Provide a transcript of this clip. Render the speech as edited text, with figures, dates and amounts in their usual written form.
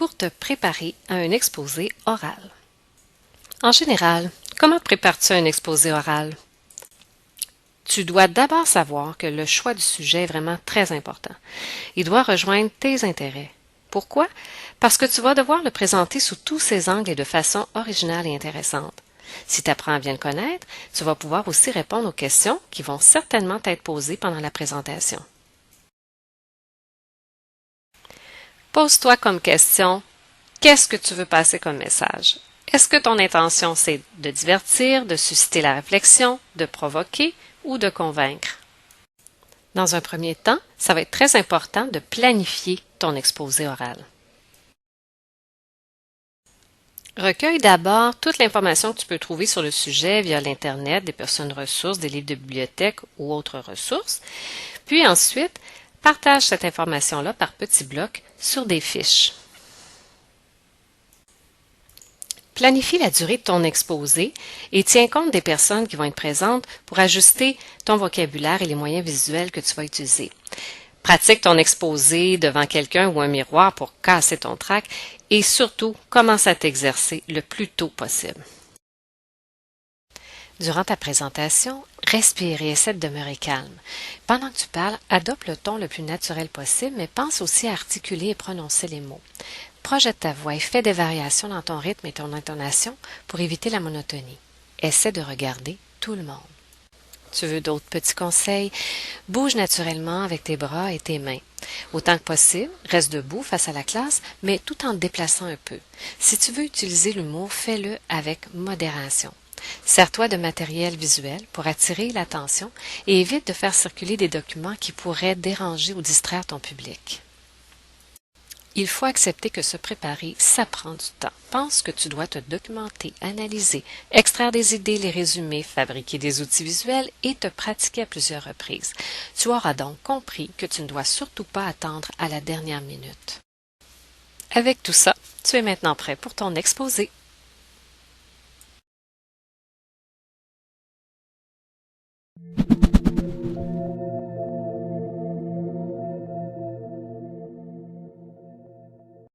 pour te préparer à un exposé oral. En général, comment prépares-tu un exposé oral? Tu dois d'abord savoir que le choix du sujet est vraiment très important. Il doit rejoindre tes intérêts. Pourquoi? Parce que tu vas devoir le présenter sous tous ses angles et de façon originale et intéressante. Si tu apprends à bien le connaître, tu vas pouvoir aussi répondre aux questions qui vont certainement t'être posées pendant la présentation. Pose-toi comme question, qu'est-ce que tu veux passer comme message? Est-ce que ton intention, c'est de divertir, de susciter la réflexion, de provoquer ou de convaincre? Dans un premier temps, ça va être très important de planifier ton exposé oral. Recueille d'abord toute l'information que tu peux trouver sur le sujet via l'Internet, des personnes ressources, des livres de bibliothèque ou autres ressources. Puis ensuite, partage cette information-là par petits blocs sur des fiches. Planifie la durée de ton exposé et tiens compte des personnes qui vont être présentes pour ajuster ton vocabulaire et les moyens visuels que tu vas utiliser. Pratique ton exposé devant quelqu'un ou un miroir pour casser ton trac et surtout, commence à t'exercer le plus tôt possible. Durant ta présentation, respire et essaie de demeurer calme. Pendant que tu parles, adopte le ton le plus naturel possible, mais pense aussi à articuler et prononcer les mots. Projette ta voix et fais des variations dans ton rythme et ton intonation pour éviter la monotonie. Essaie de regarder tout le monde. Tu veux d'autres petits conseils? Bouge naturellement avec tes bras et tes mains. Autant que possible, reste debout face à la classe, mais tout en te déplaçant un peu. Si tu veux utiliser l'humour, fais-le avec modération. Sers-toi de matériel visuel pour attirer l'attention et évite de faire circuler des documents qui pourraient déranger ou distraire ton public. Il faut accepter que se préparer, ça prend du temps. Pense que tu dois te documenter, analyser, extraire des idées, les résumer, fabriquer des outils visuels et te pratiquer à plusieurs reprises. Tu auras donc compris que tu ne dois surtout pas attendre à la dernière minute. Avec tout ça, tu es maintenant prêt pour ton exposé.